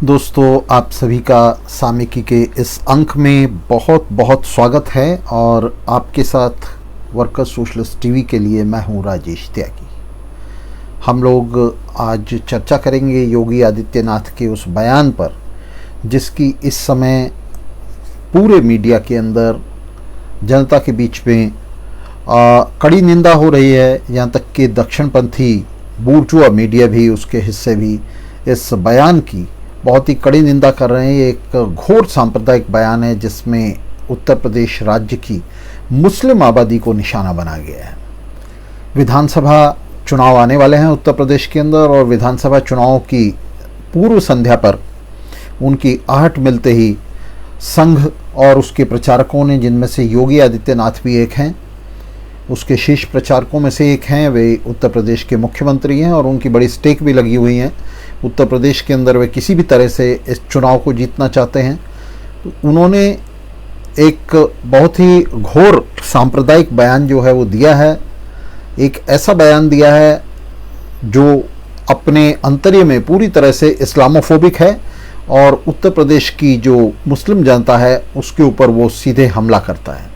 दोस्तों, आप सभी का सामयिकी के इस अंक में बहुत बहुत स्वागत है और आपके साथ वर्कर्स सोशलिस्ट टीवी के लिए मैं हूं राजेश त्यागी। हम लोग आज चर्चा करेंगे योगी आदित्यनाथ के उस बयान पर जिसकी इस समय पूरे मीडिया के अंदर जनता के बीच में कड़ी निंदा हो रही है। यहाँ तक कि दक्षिणपंथी बूर्जुआ मीडिया भी, उसके हिस्से भी इस बयान की बहुत ही कड़ी निंदा कर रहे हैं। ये एक घोर सांप्रदायिक बयान है जिसमें उत्तर प्रदेश राज्य की मुस्लिम आबादी को निशाना बना गया है। विधानसभा चुनाव आने वाले हैं उत्तर प्रदेश के अंदर और विधानसभा चुनावों की पूर्व संध्या पर उनकी आहट मिलते ही संघ और उसके प्रचारकों ने, जिनमें से योगी आदित्यनाथ भी एक हैं, उसके शीर्ष प्रचारकों में से एक हैं, वे उत्तर प्रदेश के मुख्यमंत्री हैं और उनकी बड़ी स्टेक भी लगी हुई हैं उत्तर प्रदेश के अंदर। वे किसी भी तरह से इस चुनाव को जीतना चाहते हैं। तो उन्होंने एक बहुत ही घोर सांप्रदायिक बयान जो है वो दिया है। एक ऐसा बयान दिया है जो अपने अंतर्य में पूरी तरह से इस्लामोफोबिक है और उत्तर प्रदेश की जो मुस्लिम जनता है उसके ऊपर वो सीधे हमला करता है।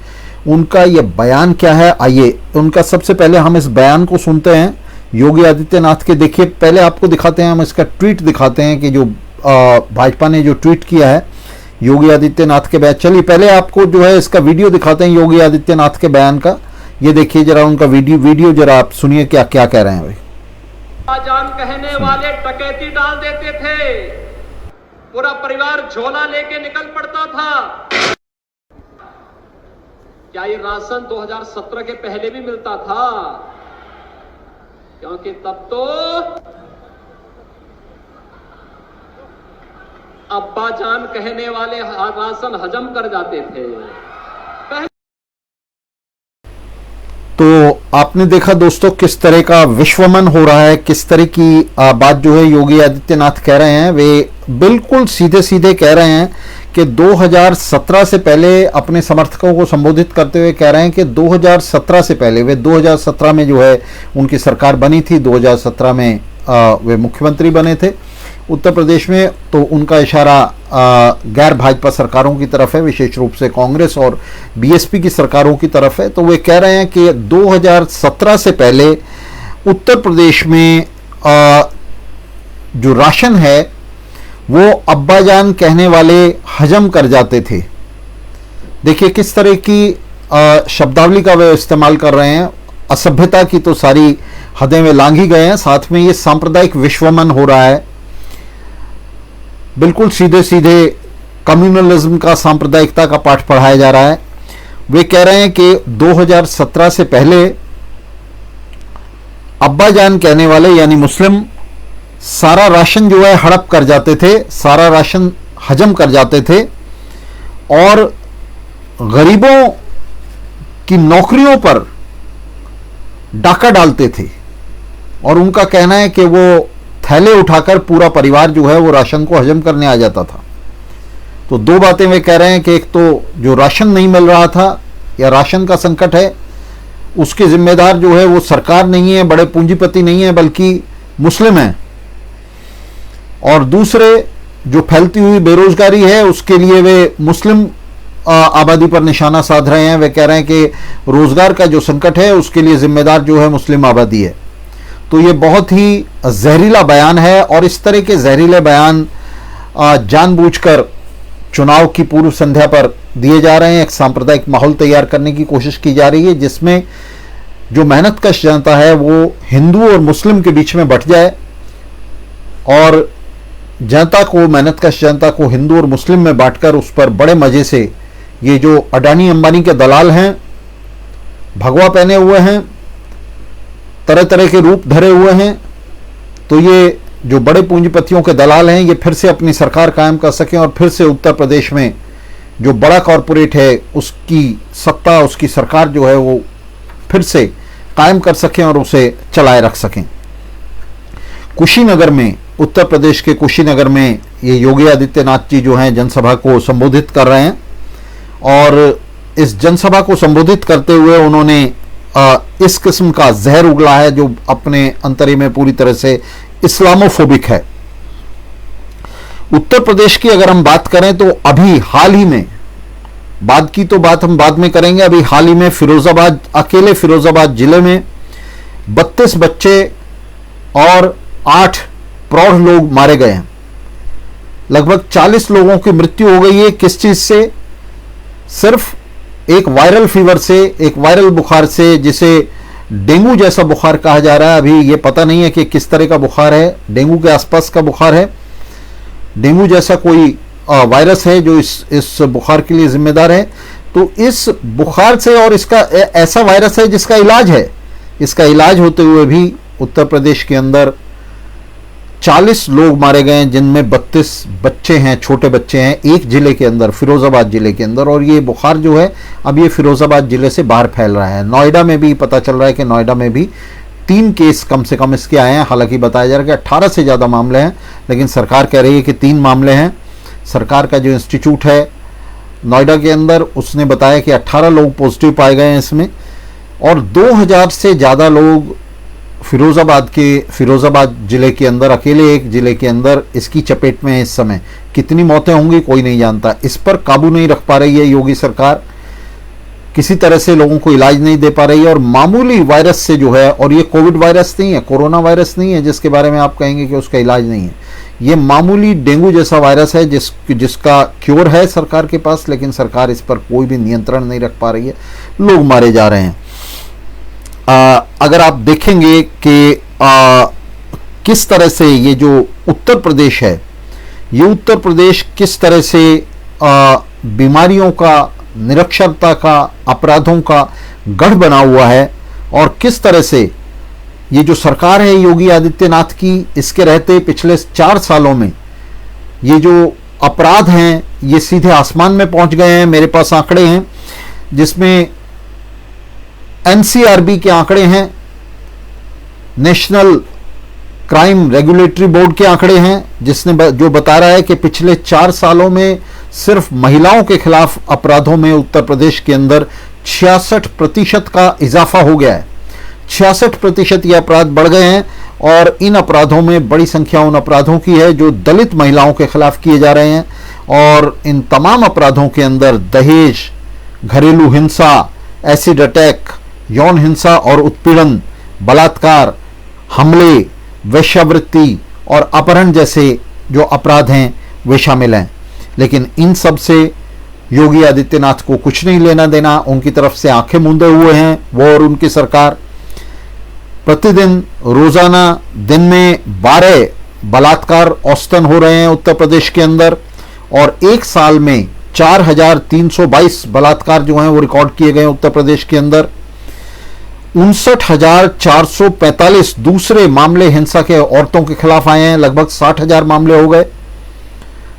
उनका ये बयान क्या है, आइए उनका सबसे पहले हम इस बयान को सुनते हैं योगी आदित्यनाथ के। देखिए, पहले आपको दिखाते हैं, हम इसका ट्वीट दिखाते हैं कि जो भाजपा ने जो ट्वीट किया है योगी आदित्यनाथ के बयान। चलिए पहले आपको जो है इसका वीडियो दिखाते हैं योगी आदित्यनाथ के बयान का। ये देखिए जरा उनका वीडियो जरा आप सुनिए क्या क्या कह रहे हैं। भाई जान कहने वाले डकैती डाल देते थे, पूरा परिवार झोला लेके निकल पड़ता था। क्या ये राशन 2017 के पहले भी मिलता था? क्योंकि तब तो अब्बा जान कहने वाले राशन हजम कर जाते थे। तो आपने देखा दोस्तों किस तरह का विश्वमन हो रहा है, किस तरह की बात जो है योगी आदित्यनाथ कह रहे हैं। वे बिल्कुल सीधे सीधे कह रहे हैं कि 2017 से पहले, अपने समर्थकों को संबोधित करते हुए कह रहे हैं कि 2017 से पहले, वे 2017 में जो है उनकी सरकार बनी थी, 2017 में वे मुख्यमंत्री बने थे उत्तर प्रदेश में। तो उनका इशारा गैर भाजपा सरकारों की तरफ है, विशेष रूप से कांग्रेस और बीएसपी की सरकारों की तरफ है। तो वे कह रहे हैं कि 2017 से पहले उत्तर प्रदेश में जो राशन है वो अब्बाजान कहने वाले हजम कर जाते थे। देखिए किस तरह की शब्दावली का वे इस्तेमाल कर रहे हैं। असभ्यता की तो सारी हदें वे लांघी गए हैं, साथ में ये सांप्रदायिक विश्वमन हो रहा है। बिल्कुल सीधे सीधे कम्युनलिज्म का, सांप्रदायिकता का पाठ पढ़ाया जा रहा है। वे कह रहे हैं कि 2017 से पहले अब्बाजान कहने वाले यानी मुस्लिम सारा राशन जो है हड़प कर जाते थे, सारा राशन हजम कर जाते थे और गरीबों की नौकरियों पर डाका डालते थे। और उनका कहना है कि वो थैले उठाकर पूरा परिवार जो है वो राशन को हजम करने आ जाता था। तो दो बातें वे कह रहे हैं कि एक तो जो राशन नहीं मिल रहा था या राशन का संकट है, उसके जिम्मेदार जो है वो सरकार नहीं है, बड़े पूंजीपति नहीं है, बल्कि मुस्लिम हैं। और दूसरे जो फैलती हुई बेरोजगारी है उसके लिए वे मुस्लिम आबादी पर निशाना साध रहे हैं। वे कह रहे हैं कि रोजगार का जो संकट है उसके लिए जिम्मेदार जो है मुस्लिम आबादी है। तो ये बहुत ही जहरीला बयान है और इस तरह के जहरीले बयान जानबूझकर चुनाव की पूर्व संध्या पर दिए जा रहे हैं। एक सांप्रदायिक माहौल तैयार करने की कोशिश की जा रही है जिसमें जो मेहनतकश जनता है वो हिंदू और मुस्लिम के बीच में बंट जाए और जनता को, मेहनतकश जनता को हिंदू और मुस्लिम में बांटकर उस पर बड़े मजे से ये जो अडानी अंबानी के दलाल हैं, भगवा पहने हुए हैं, तरह तरह के रूप धरे हुए हैं, तो ये जो बड़े पूंजीपतियों के दलाल हैं ये फिर से अपनी सरकार कायम कर सकें और फिर से उत्तर प्रदेश में जो बड़ा कॉरपोरेट है उसकी सत्ता, उसकी सरकार जो है वो फिर से कायम कर सकें और उसे चलाए रख सकें। कुशीनगर में, उत्तर प्रदेश के कुशीनगर में ये योगी आदित्यनाथ जी जो हैं जनसभा को संबोधित कर रहे हैं और इस जनसभा को संबोधित करते हुए उन्होंने इस किस्म का जहर उगला है जो अपने अंतर्य में पूरी तरह से इस्लामोफोबिक है। उत्तर प्रदेश की अगर हम बात करें तो अभी हाल ही में, बाद की तो बात हम बाद में करेंगे, अभी हाल ही में फिरोजाबाद, अकेले फिरोजाबाद जिले में 32 बच्चे और 8 प्रौढ़ लोग मारे गए हैं। लगभग 40 लोगों की मृत्यु हो गई है। किस चीज से? सिर्फ एक वायरल फीवर से, एक वायरल बुखार से, जिसे डेंगू जैसा बुखार कहा जा रहा है। अभी ये पता नहीं है कि किस तरह का बुखार है, डेंगू के आसपास का बुखार है, डेंगू जैसा कोई वायरस है जो इस बुखार के लिए जिम्मेदार है। तो इस बुखार से, और इसका ऐसा वायरस है जिसका इलाज है, इसका इलाज होते हुए भी उत्तर प्रदेश के अंदर 40 लोग मारे गए हैं, जिनमें 32 बच्चे हैं, छोटे बच्चे हैं, एक जिले के अंदर, फिरोजाबाद जिले के अंदर। और ये बुखार जो है अब ये फिरोजाबाद जिले से बाहर फैल रहा है। नोएडा में भी पता चल रहा है कि नोएडा में भी 3 केस कम से कम इसके आए हैं। हालांकि बताया जा रहा है कि 18 से ज़्यादा मामले हैं, लेकिन सरकार कह रही है कि 3 मामले हैं। सरकार का जो इंस्टीट्यूट है नोएडा के अंदर, उसने बताया कि 18 लोग पॉजिटिव पाए गए हैं इसमें, और 2000 से ज़्यादा लोग फिरोजाबाद जिले के अंदर, अकेले एक जिले के अंदर इसकी चपेट में है इस समय। कितनी मौतें होंगी कोई नहीं जानता। इस पर काबू नहीं रख पा रही है योगी सरकार, किसी तरह से लोगों को इलाज नहीं दे पा रही है। और मामूली वायरस से जो है, और ये कोविड वायरस नहीं है, कोरोना वायरस नहीं है जिसके बारे में आप कहेंगे कि उसका इलाज नहीं है, ये मामूली डेंगू जैसा वायरस है जिसका क्योर है सरकार के पास, लेकिन सरकार इस पर कोई भी नियंत्रण नहीं रख पा रही है। लोग मारे जा रहे हैं। अगर आप देखेंगे कि किस तरह से ये जो उत्तर प्रदेश है, ये उत्तर प्रदेश किस तरह से बीमारियों का, निरक्षरता का, अपराधों का गढ़ बना हुआ है, और किस तरह से ये जो सरकार है योगी आदित्यनाथ की, इसके रहते पिछले 4 सालों में ये जो अपराध हैं ये सीधे आसमान में पहुंच गए हैं। मेरे पास आंकड़े हैं जिसमें एनसीआरबी के आंकड़े हैं, नेशनल क्राइम रेगुलेटरी बोर्ड के आंकड़े हैं, जिसने जो बता रहा है कि पिछले 4 सालों में सिर्फ महिलाओं के खिलाफ अपराधों में उत्तर प्रदेश के अंदर 66% का इजाफा हो गया है। 66% ये अपराध बढ़ गए हैं, और इन अपराधों में बड़ी संख्या उन अपराधों की है जो दलित महिलाओं के खिलाफ किए जा रहे हैं। और इन तमाम अपराधों के अंदर दहेज, घरेलू हिंसा, एसिड अटैक, यौन हिंसा और उत्पीड़न, बलात्कार, हमले, वेश्यावृत्ति और अपहरण जैसे जो अपराध हैं वे शामिल हैं। लेकिन इन सब से योगी आदित्यनाथ को कुछ नहीं लेना देना, उनकी तरफ से आंखें मूंदे हुए हैं वो और उनकी सरकार। प्रतिदिन, रोजाना दिन में 12 बलात्कार औसतन हो रहे हैं उत्तर प्रदेश के अंदर, और एक साल में 4322 बलात्कार जो हैं वो रिकॉर्ड किए गए उत्तर प्रदेश के अंदर। 59,445 दूसरे मामले हिंसा के औरतों के खिलाफ आए हैं। लगभग 60,000 मामले हो गए,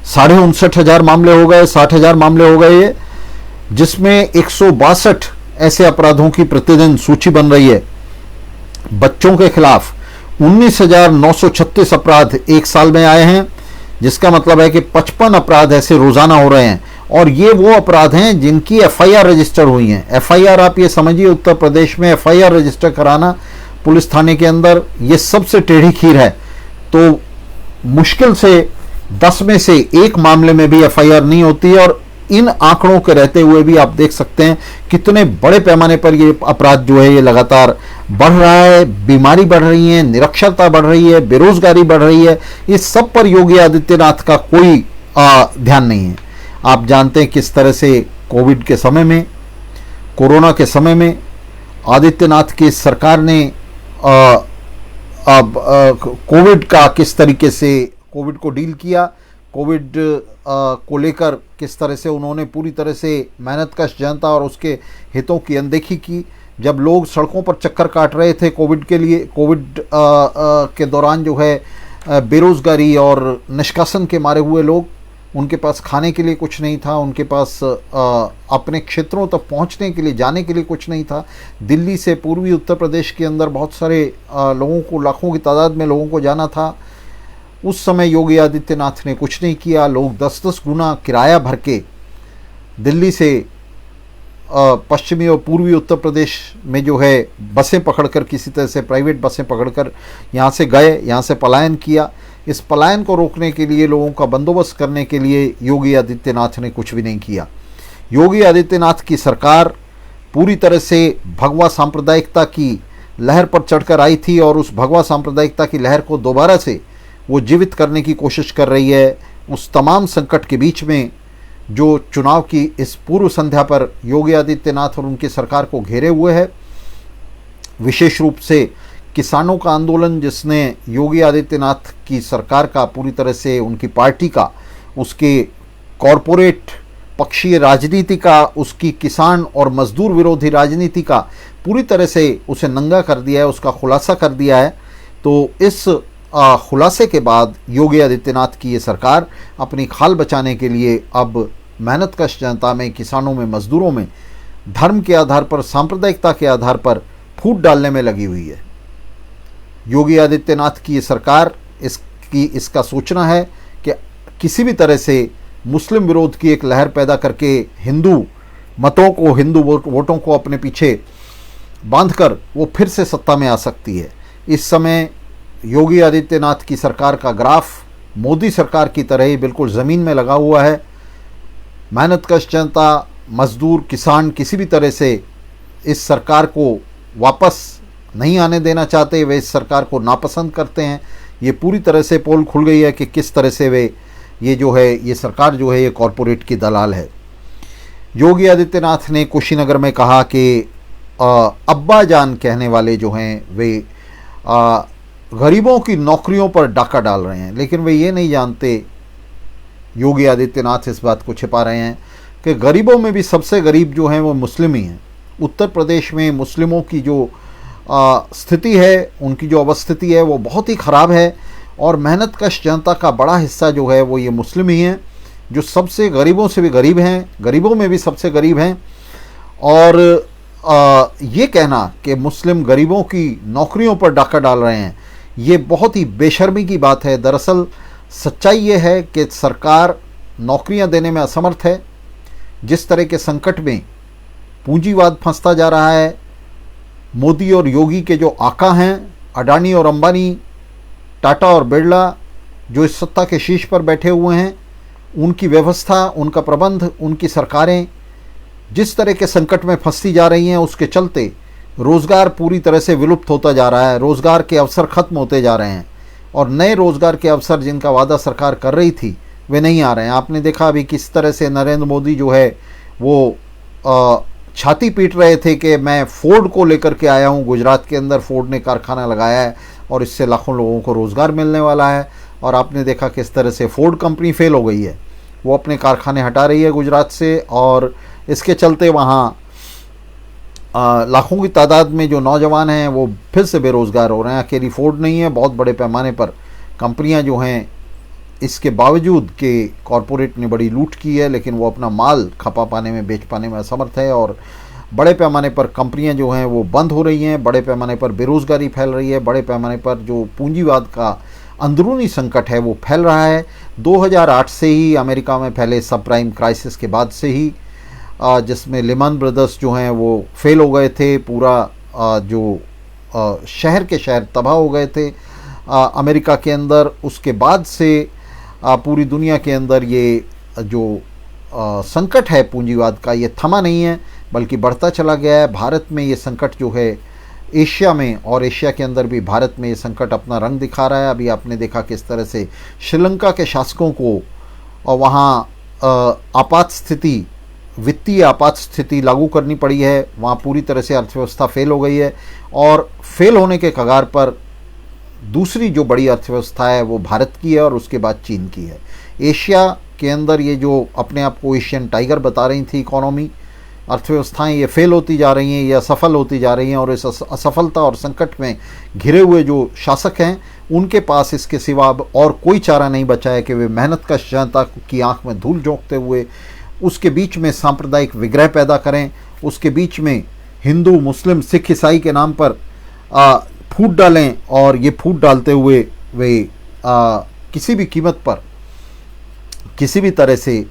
59,500 मामले हो गए, 60,000 मामले हो गए, जिसमें 162 ऐसे अपराधों की प्रतिदिन सूची बन रही है। बच्चों के खिलाफ 19,936 अपराध एक साल में आए हैं, जिसका मतलब है कि 55 अपराध ऐसे रोजाना हो रहे हैं। और ये वो अपराध हैं जिनकी एफआईआर रजिस्टर हुई हैं। एफआईआर, आप ये समझिए, उत्तर प्रदेश में एफआईआर रजिस्टर कराना पुलिस थाने के अंदर ये सबसे टेढ़ी खीर है। तो मुश्किल से 10 में से 1 मामले में भी एफआईआर नहीं होती है। और इन आंकड़ों के रहते हुए भी आप देख सकते हैं कितने बड़े पैमाने पर ये अपराध जो है ये लगातार बढ़ रहा है। बीमारी बढ़ रही है, निरक्षरता बढ़ रही है, बेरोजगारी बढ़ रही है। इस सब पर योगी आदित्यनाथ का कोई ध्यान नहीं है। आप जानते हैं किस तरह से कोविड के समय में, कोरोना के समय में आदित्यनाथ की सरकार ने कोविड का किस तरीके से कोविड को डील किया, कोविड को लेकर किस तरह से उन्होंने पूरी तरह से मेहनतकश जनता और उसके हितों की अनदेखी की। जब लोग सड़कों पर चक्कर काट रहे थे कोविड के लिए, कोविड के दौरान जो है बेरोज़गारी और निष्कासन के मारे हुए लोग, उनके पास खाने के लिए कुछ नहीं था, उनके पास अपने क्षेत्रों तक पहुंचने के लिए, जाने के लिए कुछ नहीं था। दिल्ली से पूर्वी उत्तर प्रदेश के अंदर बहुत सारे लोगों को, लाखों की तादाद में लोगों को जाना था। उस समय योगी आदित्यनाथ ने कुछ नहीं किया। लोग 10-10 गुना किराया भर के दिल्ली से पश्चिमी और पूर्वी उत्तर प्रदेश में जो है बसें पकड़कर, किसी तरह से प्राइवेट बसें पकड़कर यहाँ से गए, यहाँ से पलायन किया। इस पलायन को रोकने के लिए, लोगों का बंदोबस्त करने के लिए योगी आदित्यनाथ ने कुछ भी नहीं किया। योगी आदित्यनाथ की सरकार पूरी तरह से भगवा सांप्रदायिकता की लहर पर चढ़कर आई थी और उस भगवा सांप्रदायिकता की लहर को दोबारा से वो जीवित करने की कोशिश कर रही है। उस तमाम संकट के बीच में जो चुनाव की इस पूर्व संध्या पर योगी आदित्यनाथ और उनकी सरकार को घेरे हुए है, विशेष रूप से किसानों का आंदोलन, जिसने योगी आदित्यनाथ की सरकार का पूरी तरह से, उनकी पार्टी का, उसके कॉरपोरेट पक्षीय राजनीति का, उसकी किसान और मजदूर विरोधी राजनीति का पूरी तरह से उसे नंगा कर दिया है, उसका खुलासा कर दिया है। तो इस खुलासे के बाद योगी आदित्यनाथ की ये सरकार अपनी खाल बचाने के लिए अब मेहनतकश जनता में, किसानों में, मजदूरों में धर्म के आधार पर, सांप्रदायिकता के आधार पर फूट डालने में लगी हुई है। योगी आदित्यनाथ की ये सरकार इसका सोचना है कि किसी भी तरह से मुस्लिम विरोध की एक लहर पैदा करके हिंदू मतों को, हिंदू वोटों को अपने पीछे बांधकर वो फिर से सत्ता में आ सकती है। इस समय योगी आदित्यनाथ की सरकार का ग्राफ मोदी सरकार की तरह ही बिल्कुल ज़मीन में लगा हुआ है। मेहनतकश जनता, मजदूर, किसान किसी भी तरह से इस सरकार को वापस नहीं आने देना चाहते, वे इस सरकार को नापसंद करते हैं। ये पूरी तरह से पोल खुल गई है कि किस तरह से वे ये सरकार जो है ये कॉरपोरेट की दलाल है। योगी आदित्यनाथ ने कुशीनगर में कहा कि अब्बा जान कहने वाले जो हैं वे गरीबों की नौकरियों पर डाका डाल रहे हैं, लेकिन वे ये नहीं जानते, योगी आदित्यनाथ इस बात को छिपा रहे हैं कि गरीबों में भी सबसे गरीब जो हैं वो मुस्लिम ही हैं। उत्तर प्रदेश में मुस्लिमों की जो स्थिति है, उनकी जो अवस्थिति है वो बहुत ही ख़राब है और मेहनतकश जनता का बड़ा हिस्सा जो है वो ये मुस्लिम ही हैं, जो सबसे गरीबों से भी गरीब हैं, गरीबों में भी सबसे गरीब हैं। और ये कहना कि मुस्लिम गरीबों की नौकरियों पर डाका डाल रहे हैं, ये बहुत ही बेशर्मी की बात है। दरअसल सच्चाई ये है कि सरकार नौकरियां देने में असमर्थ है। जिस तरह के संकट में पूंजीवाद फंसता जा रहा है, मोदी और योगी के जो आका हैं, अडानी और अंबानी, टाटा और बिरला, जो इस सत्ता के शीर्ष पर बैठे हुए हैं, उनकी व्यवस्था, उनका प्रबंध, उनकी सरकारें जिस तरह के संकट में फंसती जा रही हैं, उसके चलते रोज़गार पूरी तरह से विलुप्त होता जा रहा है। रोज़गार के अवसर ख़त्म होते जा रहे हैं और नए रोज़गार के अवसर जिनका वादा सरकार कर रही थी वे नहीं आ रहे हैं। आपने देखा अभी किस तरह से नरेंद्र मोदी जो है वो छाती पीट रहे थे कि मैं फोर्ड को लेकर के आया हूँ, गुजरात के अंदर फोर्ड ने कारखाना लगाया है और इससे लाखों लोगों को रोज़गार मिलने वाला है। और आपने देखा किस तरह से फोर्ड कंपनी फेल हो गई है, वो अपने कारखाने हटा रही है गुजरात से और इसके चलते वहाँ लाखों की तादाद में जो नौजवान हैं वो फिर से बेरोज़गार हो रहे हैं। अकेली फोर्ड नहीं है, बहुत बड़े पैमाने पर कंपनियां जो हैं, इसके बावजूद कि कॉरपोरेट ने बड़ी लूट की है, लेकिन वो अपना माल खपा पाने में, बेच पाने में असमर्थ है और बड़े पैमाने पर कंपनियां जो हैं वो बंद हो रही हैं, बड़े पैमाने पर बेरोज़गारी फैल रही है, बड़े पैमाने पर जो पूंजीवाद का अंदरूनी संकट है वो फैल रहा है। 2008 से ही अमेरिका में फैले सब प्राइम क्राइसिस के बाद से ही, जिसमें लिमन ब्रदर्स जो हैं वो फेल हो गए थे, पूरा जो शहर के शहर तबाह हो गए थे अमेरिका के अंदर। उसके बाद से पूरी दुनिया के अंदर ये जो संकट है पूंजीवाद का, ये थमा नहीं है बल्कि बढ़ता चला गया है। भारत में ये संकट जो है, एशिया में और एशिया के अंदर भी भारत में ये संकट अपना रंग दिखा रहा है। अभी आपने देखा किस तरह से श्रीलंका के शासकों को और वहाँ आपात स्थिति, वित्तीय आपात स्थिति लागू करनी पड़ी है। वहाँ पूरी तरह से अर्थव्यवस्था फेल हो गई है और फेल होने के कगार पर दूसरी जो बड़ी अर्थव्यवस्था है वो भारत की है और उसके बाद चीन की है। एशिया के अंदर ये जो अपने आप को एशियन टाइगर बता रही थी इकोनॉमी, अर्थव्यवस्थाएं, ये फेल होती जा रही हैं, ये असफल होती जा रही हैं और इस असफलता और संकट में घिरे हुए जो शासक हैं उनके पास इसके सिवा अब और कोई चारा नहीं बचा है कि वे मेहनतकश जनता की आंख में धूल झोंकते हुए उसके बीच में सांप्रदायिक विग्रह पैदा करें, उसके बीच में हिंदू, मुस्लिम, सिख, ईसाई के नाम पर फूट डालें और ये फूट डालते हुए वे किसी भी कीमत पर, किसी भी तरह से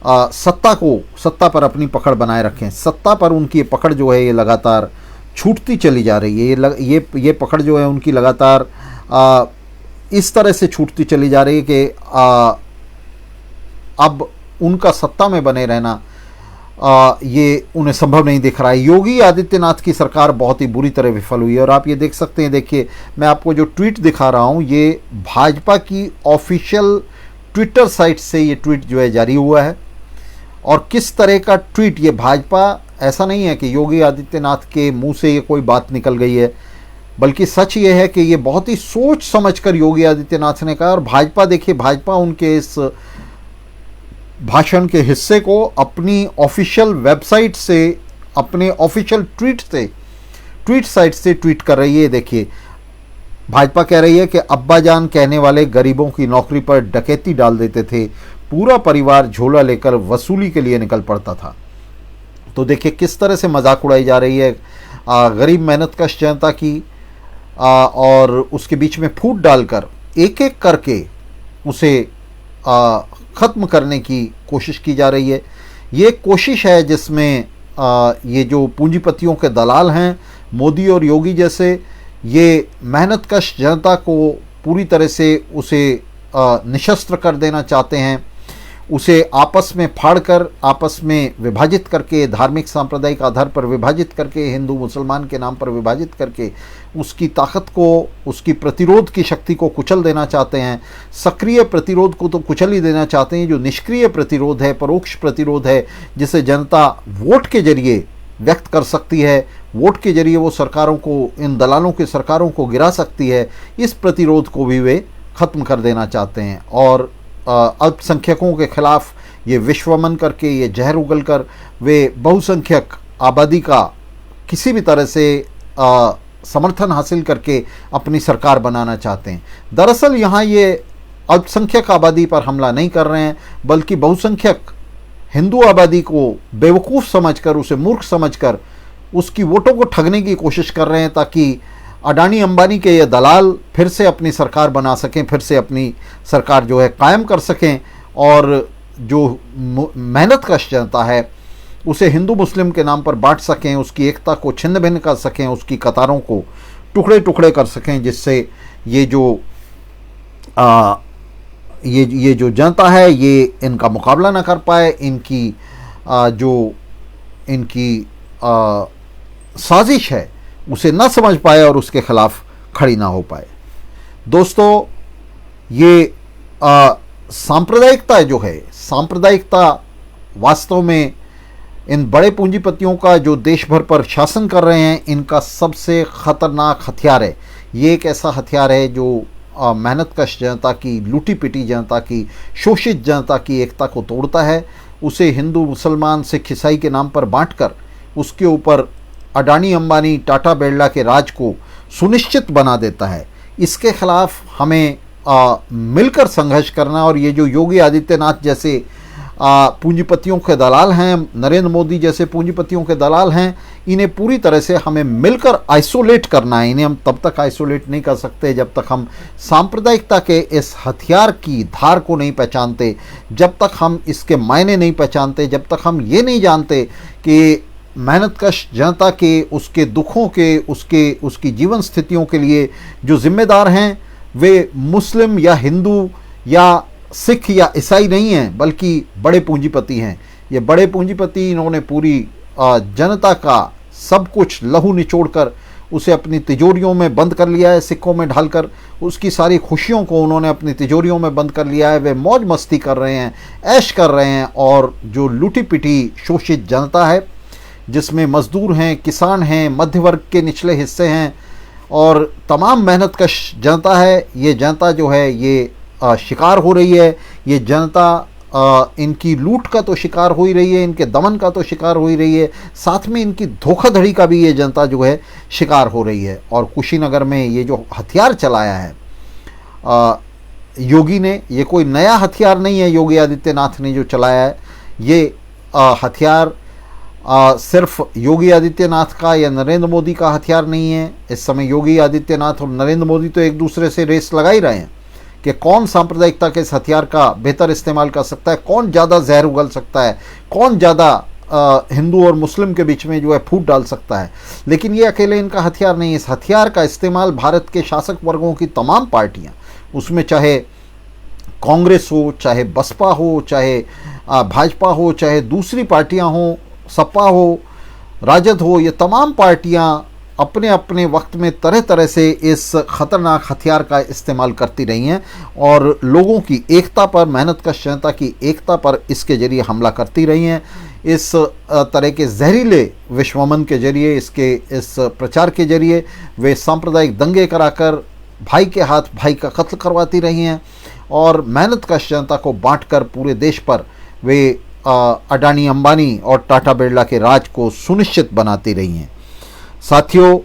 सत्ता पर अपनी पकड़ बनाए रखें। सत्ता पर उनकी पकड़ जो है ये लगातार छूटती चली जा रही है। ये पकड़ जो है उनकी लगातार इस तरह से छूटती चली जा रही है कि अब उनका सत्ता में बने रहना ये उन्हें संभव नहीं दिख रहा है। योगी आदित्यनाथ की सरकार बहुत ही बुरी तरह विफल हुई है और आप ये देख सकते हैं, देखिए मैं आपको जो ट्वीट दिखा रहा हूँ ये भाजपा की ऑफिशियल ट्विटर साइट से ये ट्वीट जो है जारी हुआ है। और किस तरह का ट्वीट, ये भाजपा, ऐसा नहीं है कि योगी आदित्यनाथ के मुंह से ये कोई बात निकल गई है, बल्कि सच ये है कि ये बहुत ही सोच समझकर योगी आदित्यनाथ ने कहा। और भाजपा, देखिए भाजपा उनके इस भाषण के हिस्से को अपनी ऑफिशियल वेबसाइट से, अपने ऑफिशियल ट्वीट साइट से ट्वीट कर रही है। देखिए भाजपा कह रही है कि अब्बाजान कहने वाले गरीबों की नौकरी पर डकैती डाल देते थे, पूरा परिवार झोला लेकर वसूली के लिए निकल पड़ता था। तो देखिए किस तरह से मजाक उड़ाई जा रही है गरीब मेहनतकश जनता की, और उसके बीच में फूट डालकर एक एक करके उसे ख़त्म करने की कोशिश की जा रही है। ये कोशिश है जिसमें ये जो पूंजीपतियों के दलाल हैं, मोदी और योगी जैसे, ये मेहनतकश जनता को पूरी तरह से उसे निशस्त्र कर देना चाहते हैं, उसे आपस में फाड़कर, आपस में विभाजित करके, धार्मिक सांप्रदायिक आधार पर विभाजित करके, हिंदू मुसलमान के नाम पर विभाजित करके उसकी ताकत को, उसकी प्रतिरोध की शक्ति को कुचल देना चाहते हैं। सक्रिय प्रतिरोध को तो कुचल ही देना चाहते हैं, जो निष्क्रिय प्रतिरोध है, परोक्ष प्रतिरोध है, जिसे जनता वोट के जरिए व्यक्त कर सकती है, वोट के जरिए वो सरकारों को, इन दलालों की सरकारों को गिरा सकती है, इस प्रतिरोध को भी वे ख़त्म कर देना चाहते हैं। और अल्पसंख्यकों के खिलाफ ये विश्वमन करके, ये जहर उगलकर वे बहुसंख्यक आबादी का किसी भी तरह से समर्थन हासिल करके अपनी सरकार बनाना चाहते हैं। दरअसल यहाँ ये अल्पसंख्यक आबादी पर हमला नहीं कर रहे हैं, बल्कि बहुसंख्यक हिंदू आबादी को बेवकूफ़ समझकर, उसे मूर्ख समझकर उसकी वोटों को ठगने की कोशिश कर रहे हैं, ताकि अडानी अंबानी के ये दलाल फिर से अपनी सरकार बना सकें, फिर से अपनी सरकार जो है कायम कर सकें, और जो मेहनतकश जनता है उसे हिंदू मुस्लिम के नाम पर बांट सकें, उसकी एकता को छिन्न भिन्न कर सकें, उसकी कतारों को टुकड़े टुकड़े कर सकें, जिससे ये जो ये जो जनता है ये इनका मुकाबला ना कर पाए, इनकी जो इनकी साजिश है उसे ना समझ पाए और उसके खिलाफ खड़ी ना हो पाए। दोस्तों, ये सांप्रदायिकता जो है, सांप्रदायिकता वास्तव में इन बड़े पूंजीपतियों का जो देश भर पर शासन कर रहे हैं, इनका सबसे ख़तरनाक हथियार है। ये एक ऐसा हथियार है जो मेहनतकश जनता की, लूटी पिटी जनता की, शोषित जनता की एकता को तोड़ता है, उसे हिंदू मुसलमान सिख ईसाई के नाम पर बांटकर उसके ऊपर अडानी अंबानी टाटा बिरला के राज को सुनिश्चित बना देता है। इसके खिलाफ हमें मिलकर संघर्ष करना, और ये जो योगी आदित्यनाथ जैसे पूंजीपतियों के दलाल हैं, नरेंद्र मोदी जैसे पूंजीपतियों के दलाल हैं, इन्हें पूरी तरह से हमें मिलकर आइसोलेट करना है। इन्हें हम तब तक आइसोलेट नहीं कर सकते जब तक हम सांप्रदायिकता के इस हथियार की धार को नहीं पहचानते, जब तक हम इसके मायने नहीं पहचानते, जब तक हम ये नहीं जानते कि मेहनतकश जनता के, उसके दुखों के, उसकी जीवन स्थितियों के लिए जो जिम्मेदार हैं वे मुस्लिम या हिंदू या सिख या ईसाई नहीं हैं, बल्कि बड़े पूंजीपति हैं। ये बड़े पूंजीपति, इन्होंने पूरी जनता का सब कुछ लहू निचोड़कर उसे अपनी तिजोरियों में बंद कर लिया है, सिक्कों में ढालकर उसकी सारी खुशियों को उन्होंने अपनी तिजोरियों में बंद कर लिया है। वे मौज मस्ती कर रहे हैं, ऐश कर रहे हैं, और जो लूटी पिटी शोषित जनता है, जिसमें मजदूर हैं, किसान हैं, मध्य वर्ग के निचले हिस्से हैं और तमाम मेहनतकश जनता है, ये जनता जो है ये शिकार हो रही है। ये जनता इनकी लूट का तो शिकार हो ही रही है, इनके दमन का तो शिकार हो ही रही है, साथ में इनकी धोखाधड़ी का भी ये जनता जो है शिकार हो रही है। और कुशीनगर में ये जो हथियार चलाया है योगी ने, ये कोई नया हथियार नहीं है योगी आदित्यनाथ ने जो चलाया है। ये हथियार सिर्फ योगी आदित्यनाथ का या नरेंद्र मोदी का हथियार नहीं है। इस समय योगी आदित्यनाथ और नरेंद्र मोदी तो एक दूसरे से रेस लगा ही रहे हैं कि कौन सांप्रदायिकता के इस हथियार का बेहतर इस्तेमाल कर सकता है, कौन ज़्यादा जहर उगल सकता है, कौन ज़्यादा हिंदू और मुस्लिम के बीच में जो है फूट डाल सकता है। लेकिन ये अकेले इनका हथियार नहीं है। इस हथियार का इस्तेमाल भारत के शासक वर्गों की तमाम पार्टियाँ, उसमें चाहे कांग्रेस हो, चाहे बसपा हो, चाहे भाजपा हो, चाहे दूसरी पार्टियां हो, सपा हो, राजद हो, ये तमाम पार्टियां अपने अपने वक्त में तरह तरह से इस ख़तरनाक हथियार का इस्तेमाल करती रही हैं और लोगों की एकता पर, मेहनत कश जनता की एकता पर इसके ज़रिए हमला करती रही हैं। इस तरह के जहरीले विश्वमन के ज़रिए, इस प्रचार के ज़रिए वे सांप्रदायिक दंगे कराकर भाई के हाथ भाई का कत्ल करवाती रही हैं और मेहनत कश जनता को बांटकर पूरे देश पर वे अडानी अंबानी और टाटा बिरला के राज को सुनिश्चित बनाती रही हैं। साथियों,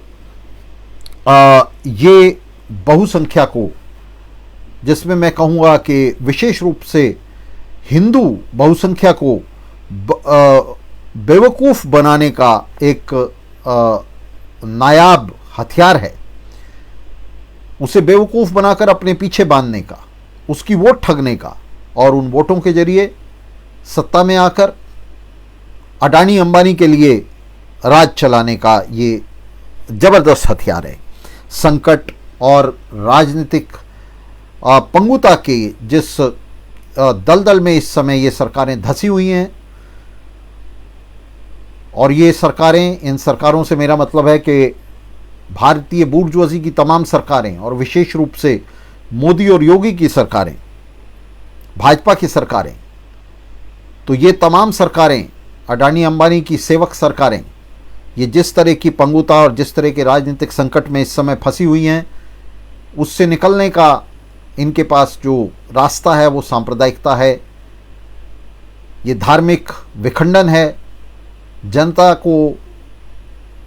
ये बहुसंख्या को, जिसमें मैं कहूँगा कि विशेष रूप से हिंदू बहुसंख्या को बेवकूफ़ बनाने का एक नायाब हथियार है। उसे बेवकूफ़ बनाकर अपने पीछे बांधने का, उसकी वोट ठगने का और उन वोटों के जरिए सत्ता में आकर अडानी अंबानी के लिए राज चलाने का ये ज़बरदस्त हथियार है। संकट और राजनीतिक पंगुता के जिस दलदल में इस समय ये सरकारें धंसी हुई हैं, और ये सरकारें, इन सरकारों से मेरा मतलब है कि भारतीय बूर्जुआजी की तमाम सरकारें और विशेष रूप से मोदी और योगी की सरकारें, भाजपा की सरकारें, तो ये तमाम सरकारें, अडानी अंबानी की सेवक सरकारें, ये जिस तरह की पंगुता और जिस तरह के राजनीतिक संकट में इस समय फंसी हुई हैं, उससे निकलने का इनके पास जो रास्ता है वो सांप्रदायिकता है, ये धार्मिक विखंडन है, जनता को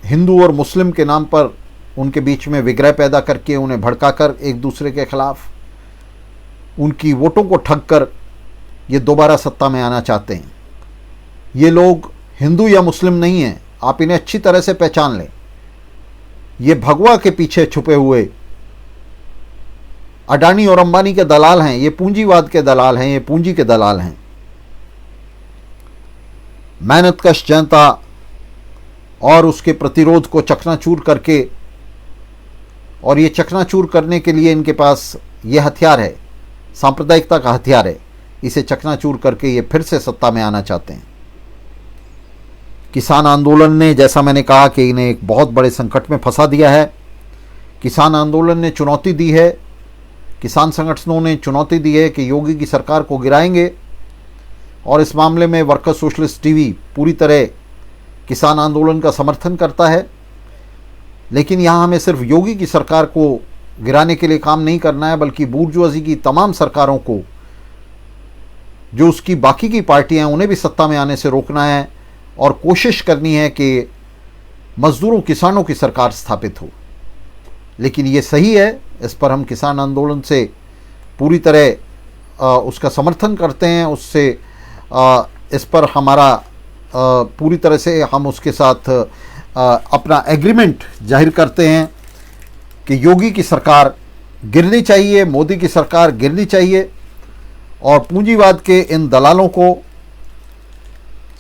हिंदू और मुस्लिम के नाम पर उनके बीच में विग्रह पैदा करके उन्हें भड़काकर एक दूसरे के खिलाफ उनकी वोटों को ठग कर ये दोबारा सत्ता में आना चाहते हैं। ये लोग हिंदू या मुस्लिम नहीं हैं, आप इन्हें अच्छी तरह से पहचान लें। ये भगवा के पीछे छुपे हुए अडानी और अंबानी के दलाल हैं, ये पूंजीवाद के दलाल हैं, ये पूंजी के दलाल हैं। मेहनतकश जनता और उसके प्रतिरोध को चकनाचूर करके, और ये चकनाचूर करने के लिए इनके पास ये हथियार है, सांप्रदायिकता का हथियार है, इसे चकनाचूर करके ये फिर से सत्ता में आना चाहते हैं। किसान आंदोलन ने, जैसा मैंने कहा कि इन्हें एक बहुत बड़े संकट में फंसा दिया है। किसान आंदोलन ने चुनौती दी है, किसान संगठनों ने चुनौती दी है कि योगी की सरकार को गिराएंगे, और इस मामले में वर्कर्स सोशलिस्ट टीवी पूरी तरह किसान आंदोलन का समर्थन करता है। लेकिन यहाँ हमें सिर्फ योगी की सरकार को गिराने के लिए काम नहीं करना है, बल्कि बूर्जुआजी की तमाम सरकारों को, जो उसकी बाकी की पार्टियां हैं, उन्हें भी सत्ता में आने से रोकना है और कोशिश करनी है कि मजदूरों किसानों की सरकार स्थापित हो। लेकिन ये सही है, इस पर हम किसान आंदोलन से पूरी तरह उसका समर्थन करते हैं, उससे इस पर हमारा पूरी तरह से हम उसके साथ अपना एग्रीमेंट जाहिर करते हैं कि योगी की सरकार गिरनी चाहिए, मोदी की सरकार गिरनी चाहिए, और पूंजीवाद के इन दलालों को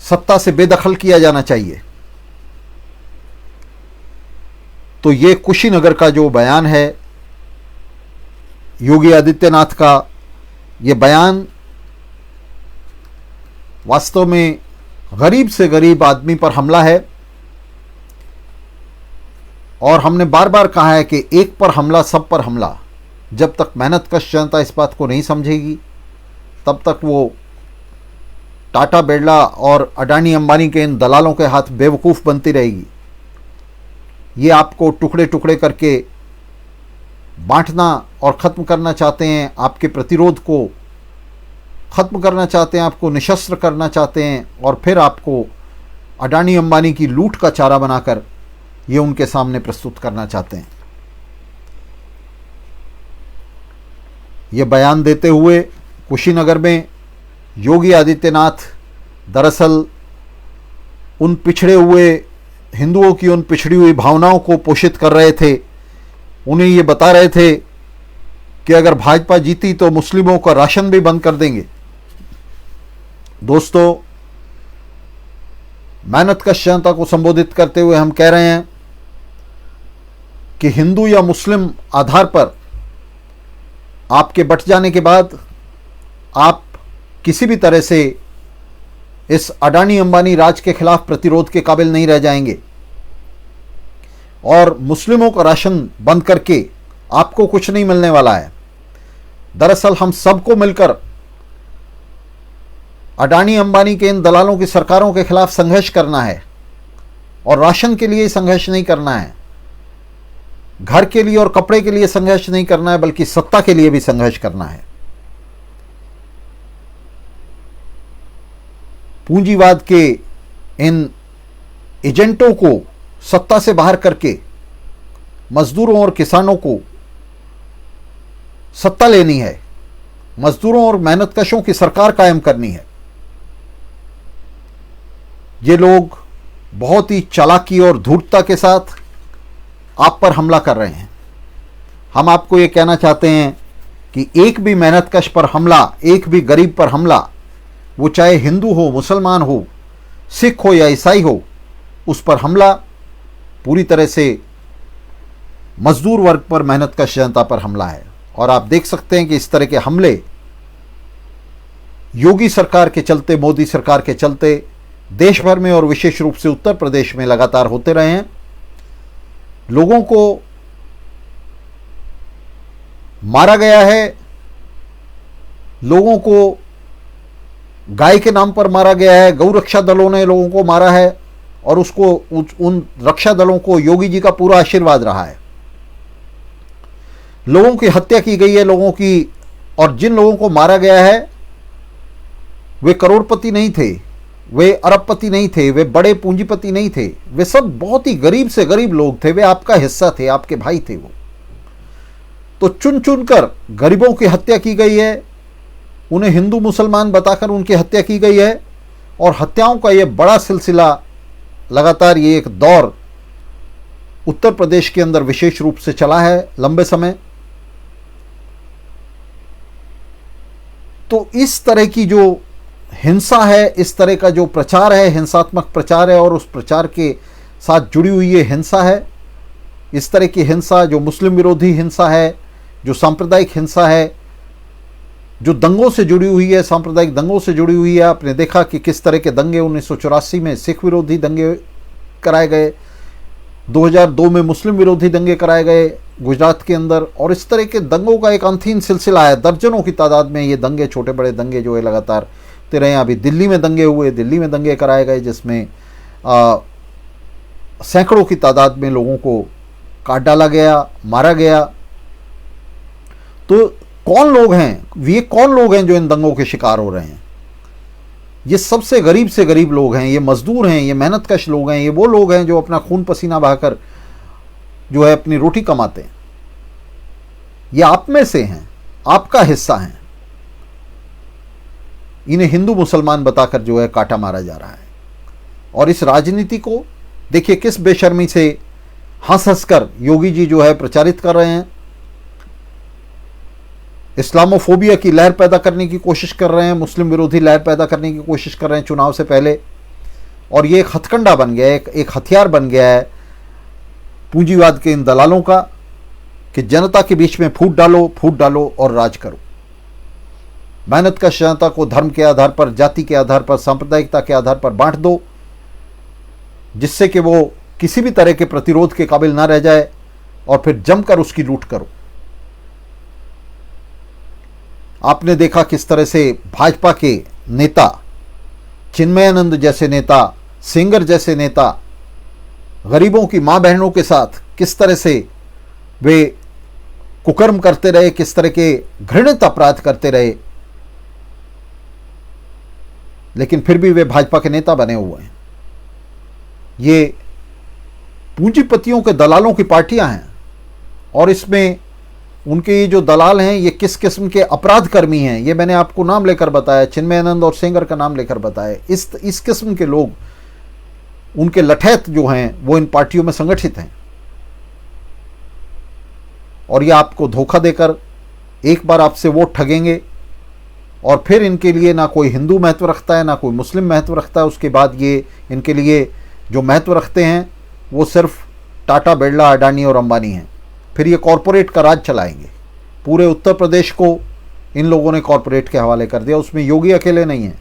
सत्ता से बेदखल किया जाना चाहिए। तो ये कुशीनगर का जो बयान है योगी आदित्यनाथ का, ये बयान वास्तव में गरीब से गरीब आदमी पर हमला है। और हमने बार बार कहा है कि एक पर हमला सब पर हमला। जब तक मेहनतकश जनता इस बात को नहीं समझेगी, तब तक वो टाटा बिरला और अडानी अंबानी के इन दलालों के हाथ बेवकूफ़ बनती रहेगी। ये आपको टुकड़े टुकड़े करके बांटना और ख़त्म करना चाहते हैं, आपके प्रतिरोध को ख़त्म करना चाहते हैं, आपको निशस्त्र करना चाहते हैं, और फिर आपको अडानी अंबानी की लूट का चारा बनाकर ये उनके सामने प्रस्तुत करना चाहते हैं। ये बयान देते हुए कुशीनगर में योगी आदित्यनाथ दरअसल उन पिछड़े हुए हिंदुओं की उन पिछड़ी हुई भावनाओं को पोषित कर रहे थे। उन्हें ये बता रहे थे कि अगर भाजपा जीती तो मुस्लिमों का राशन भी बंद कर देंगे। दोस्तों, मेहनतकश जनता को संबोधित करते हुए हम कह रहे हैं कि हिंदू या मुस्लिम आधार पर आपके बट जाने के बाद आप किसी भी तरह से इस अडानी अंबानी राज के खिलाफ प्रतिरोध के काबिल नहीं रह जाएंगे और मुस्लिमों का राशन बंद करके आपको कुछ नहीं मिलने वाला है। दरअसल हम सबको मिलकर अडानी अंबानी के इन दलालों की सरकारों के खिलाफ संघर्ष करना है और राशन के लिए संघर्ष नहीं करना है, घर के लिए और कपड़े के लिए संघर्ष नहीं करना है, बल्कि सत्ता के लिए भी संघर्ष करना है। पूंजीवाद के इन एजेंटों को सत्ता से बाहर करके मजदूरों और किसानों को सत्ता लेनी है, मजदूरों और मेहनतकशों की सरकार कायम करनी है। ये लोग बहुत ही चालाकी और धूर्तता के साथ आप पर हमला कर रहे हैं। हम आपको ये कहना चाहते हैं कि एक भी मेहनतकश पर हमला, एक भी गरीब पर हमला, वो चाहे हिंदू हो, मुसलमान हो, सिख हो या ईसाई हो, उस पर हमला पूरी तरह से मजदूर वर्ग पर, मेहनतकश जनता पर हमला है। और आप देख सकते हैं कि इस तरह के हमले योगी सरकार के चलते, मोदी सरकार के चलते देश भर में और विशेष रूप से उत्तर प्रदेश में लगातार होते रहे हैं। लोगों को मारा गया है, लोगों को गाय के नाम पर मारा गया है, गौ रक्षा दलों ने लोगों को मारा है और उसको उन रक्षा दलों को योगी जी का पूरा आशीर्वाद रहा है। लोगों की हत्या की गई है, लोगों की, और जिन लोगों को मारा गया है वे करोड़पति नहीं थे, वे अरबपति नहीं थे, वे बड़े पूंजीपति नहीं थे, वे सब बहुत ही गरीब से गरीब लोग थे, वे आपका हिस्सा थे, आपके भाई थे। वो तो चुन चुन कर गरीबों की हत्या की गई है, उन्हें हिंदू मुसलमान बताकर उनकी हत्या की गई है और हत्याओं का ये बड़ा सिलसिला लगातार, ये एक दौर उत्तर प्रदेश के अंदर विशेष रूप से चला है लंबे समय। तो इस तरह की जो हिंसा है, इस तरह का जो प्रचार है, हिंसात्मक प्रचार है और उस प्रचार के साथ जुड़ी हुई ये हिंसा है, इस तरह की हिंसा जो मुस्लिम विरोधी हिंसा है, जो सांप्रदायिक हिंसा है, जो दंगों से जुड़ी हुई है, सांप्रदायिक दंगों से जुड़ी हुई है। आपने देखा कि किस तरह के दंगे 1984 में सिख विरोधी दंगे कराए गए, 2002 में मुस्लिम विरोधी दंगे कराए गए गुजरात के अंदर, और इस तरह के दंगों का एक अनथीन सिलसिला है। दर्जनों की तादाद में ये दंगे, छोटे बड़े दंगे जो है लगातार होते रहे हैं। अभी दिल्ली में दंगे हुए, दिल्ली में दंगे कराए गए जिसमें सैकड़ों की तादाद में लोगों को काट डाला गया, मारा गया। तो कौन लोग हैं, ये कौन लोग हैं जो इन दंगों के शिकार हो रहे हैं? ये सबसे गरीब से गरीब लोग हैं, ये मजदूर हैं, ये मेहनतकश लोग हैं, ये वो लोग हैं जो अपना खून पसीना बहाकर जो है अपनी रोटी कमाते हैं। ये आप में से हैं, आपका हिस्सा हैं। इन्हें हिंदू मुसलमान बताकर जो है काटा मारा जा रहा है। और इस राजनीति को देखिए किस बेशर्मी से हंस हंस कर योगी जी जो है प्रचारित कर रहे हैं। इस्लामोफोबिया की लहर पैदा करने की कोशिश कर रहे हैं, मुस्लिम विरोधी लहर पैदा करने की कोशिश कर रहे हैं चुनाव से पहले। और ये एक हथकंडा बन गया है, एक हथियार बन गया है पूंजीवाद के इन दलालों का कि जनता के बीच में फूट डालो और राज करो। मेहनत का जनता को धर्म के आधार पर, जाति के आधार पर, सांप्रदायिकता के आधार पर बांट दो, जिससे कि वो किसी भी तरह के प्रतिरोध के काबिल ना रह जाए और फिर जमकर उसकी लूट करो। आपने देखा किस तरह से भाजपा के नेता, चिन्मयानंद जैसे नेता, सेंगर जैसे नेता गरीबों की मां बहनों के साथ किस तरह से वे कुकर्म करते रहे, किस तरह के घृणित अपराध करते रहे, लेकिन फिर भी वे भाजपा के नेता बने हुए हैं। ये पूंजीपतियों के दलालों की पार्टियां हैं और इसमें उनके ये जो दलाल हैं ये किस किस्म के अपराध कर्मी हैं ये मैंने आपको नाम लेकर बताया, चिन्मयानंद और सेंगर का नाम लेकर बताया। इस किस्म के लोग, उनके लठैत जो हैं वो इन पार्टियों में संगठित हैं और ये आपको धोखा देकर एक बार आपसे वोट ठगेंगे और फिर इनके लिए ना कोई हिंदू महत्व रखता है ना कोई मुस्लिम महत्व रखता है। उसके बाद ये इनके लिए जो महत्व रखते हैं वो सिर्फ टाटा, बिरला, अडानी और अंबानी हैं। फिर ये कॉरपोरेट का राज चलाएंगे। पूरे उत्तर प्रदेश को इन लोगों ने कॉरपोरेट के हवाले कर दिया। उसमें योगी अकेले नहीं हैं,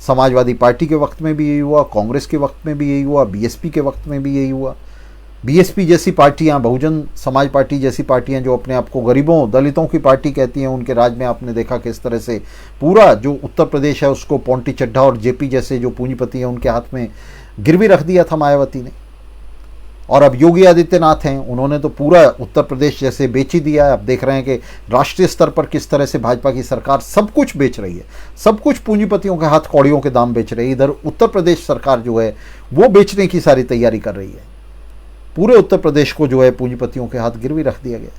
समाजवादी पार्टी के वक्त में भी यही हुआ, कांग्रेस के वक्त में भी यही हुआ, बीएसपी के वक्त में भी यही हुआ। बीएसपी जैसी पार्टियां, बहुजन समाज पार्टी जैसी पार्टियां जो अपने आप को गरीबों दलितों की पार्टी कहती हैं, उनके राज में आपने देखा किस तरह से पूरा जो उत्तर प्रदेश है उसको पोंटी चड्ढा और जेपी जैसे जो पूंजीपति हैं उनके हाथ में गिरवी रख दिया था मायावती ने। और अब योगी आदित्यनाथ हैं, उन्होंने तो पूरा उत्तर प्रदेश जैसे बेच ही दिया है। अब देख रहे हैं कि राष्ट्रीय स्तर पर किस तरह से भाजपा की सरकार सब कुछ बेच रही है, सब कुछ पूंजीपतियों के हाथ कौड़ियों के दाम बेच रही है। इधर उत्तर प्रदेश सरकार जो है वो बेचने की सारी तैयारी कर रही है। पूरे उत्तर प्रदेश को जो है पूंजीपतियों के हाथ गिरवी रख दिया गया।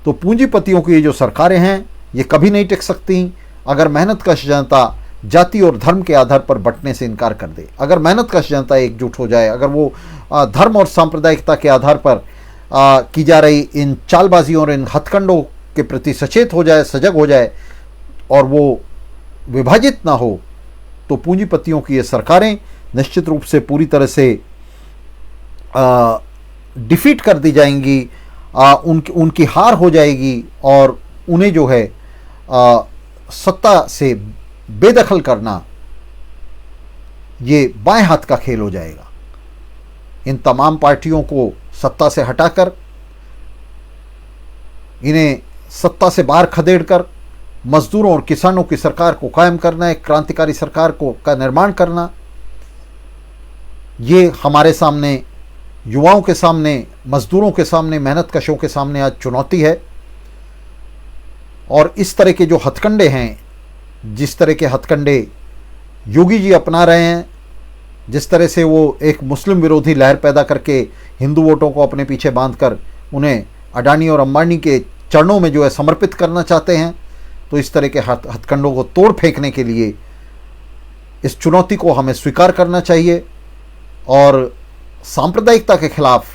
तो पूंजीपतियों की ये जो सरकारें हैं ये कभी नहीं टिक सकती अगर मेहनतकश जनता जाति और धर्म के आधार पर बंटने से इनकार कर दे। अगर मेहनतकश जनता एकजुट हो जाए, अगर वो धर्म और सांप्रदायिकता के आधार पर की जा रही इन चालबाजियों और इन हथकंडों के प्रति सचेत हो जाए, सजग हो जाए और वो विभाजित ना हो, तो पूंजीपतियों की ये सरकारें निश्चित रूप से पूरी तरह से डिफीट कर दी जाएंगी, उनकी हार हो जाएगी और उन्हें जो है सत्ता से बेदखल करना ये बाएं हाथ का खेल हो जाएगा। इन तमाम पार्टियों को सत्ता से हटाकर, इन्हें सत्ता से बाहर खदेड़कर मजदूरों और किसानों की सरकार को कायम करना, एक क्रांतिकारी सरकार का निर्माण करना, ये हमारे सामने, युवाओं के सामने, मजदूरों के सामने, मेहनतकशों के सामने आज चुनौती है। और इस तरह के जो हथकंडे हैं, जिस तरह के हथकंडे योगी जी अपना रहे हैं, जिस तरह से वो एक मुस्लिम विरोधी लहर पैदा करके हिंदू वोटों को अपने पीछे बांधकर उन्हें अडानी और अंबानी के चरणों में जो है समर्पित करना चाहते हैं, तो इस तरह के हथकंडों को तोड़ फेंकने के लिए इस चुनौती को हमें स्वीकार करना चाहिए और सांप्रदायिकता के खिलाफ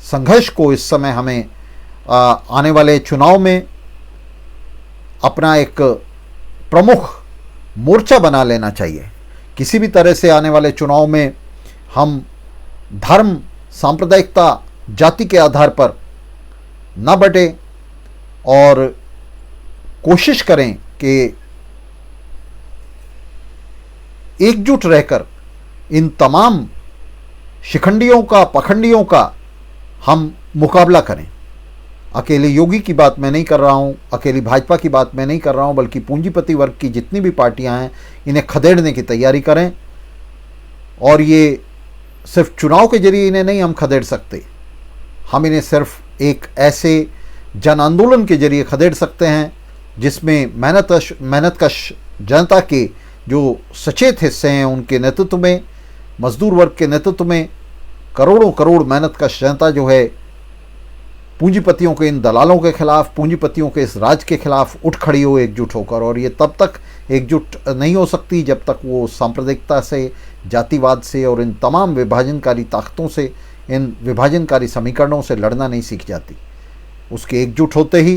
संघर्ष को इस समय हमें आने वाले चुनाव में अपना एक प्रमुख मोर्चा बना लेना चाहिए। किसी भी तरह से आने वाले चुनाव में हम धर्म, सांप्रदायिकता, जाति के आधार पर न बटे और कोशिश करें कि एकजुट रहकर इन तमाम शिखंडियों का, पखंडियों का हम मुकाबला करें। अकेले योगी की बात मैं नहीं कर रहा हूँ, अकेली भाजपा की बात मैं नहीं कर रहा हूँ, बल्कि पूंजीपति वर्ग की जितनी भी पार्टियां हैं इन्हें खदेड़ने की तैयारी करें। और ये सिर्फ चुनाव के जरिए इन्हें नहीं हम खदेड़ सकते, हम इन्हें सिर्फ एक ऐसे जन आंदोलन के जरिए खदेड़ सकते हैं जिसमें मेहनतकश जनता के जो सचेत हिस्से हैं उनके नेतृत्व में, मजदूर वर्ग के नेतृत्व में करोड़ों करोड़ मेहनतकश जनता जो है पूंजीपतियों के इन दलालों के खिलाफ, पूंजीपतियों के इस राज के खिलाफ उठ खड़ी हो एकजुट होकर। और ये तब तक एकजुट नहीं हो सकती जब तक वो सांप्रदायिकता से, जातिवाद से और इन तमाम विभाजनकारी ताकतों से, इन विभाजनकारी समीकरणों से लड़ना नहीं सीख जाती। उसके एकजुट होते ही,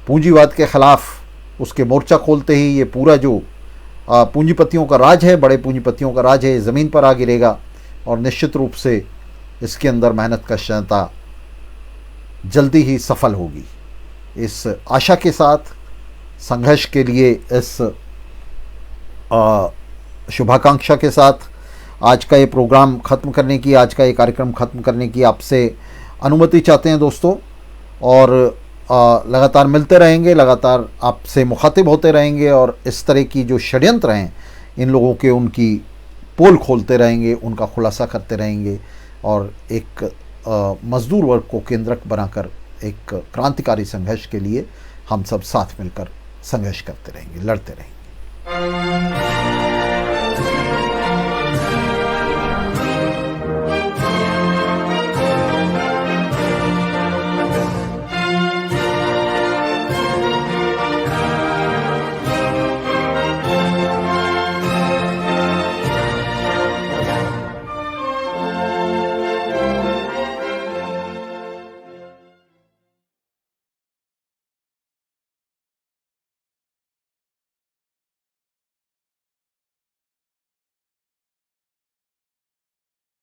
पूंजीवाद के खिलाफ उसके मोर्चा खोलते ही ये पूरा जो पूंजीपतियों का राज है, बड़े पूंजीपतियों का राज है, ज़मीन पर आ गिरेगा और निश्चित रूप से इसके अंदर मेहनतकश जनता जल्दी ही सफल होगी। इस आशा के साथ संघर्ष के लिए, इस शुभाकांक्षा के साथ आज का ये प्रोग्राम ख़त्म करने की, आज का ये कार्यक्रम ख़त्म करने की आपसे अनुमति चाहते हैं दोस्तों। और लगातार मिलते रहेंगे, लगातार आपसे मुखातिब होते रहेंगे और इस तरह की जो षड्यंत्र हैं इन लोगों के, उनकी पोल खोलते रहेंगे, उनका खुलासा करते रहेंगे और एक मजदूर वर्ग को केंद्रक बनाकर एक क्रांतिकारी संघर्ष के लिए हम सब साथ मिलकर संघर्ष करते रहेंगे, लड़ते रहेंगे।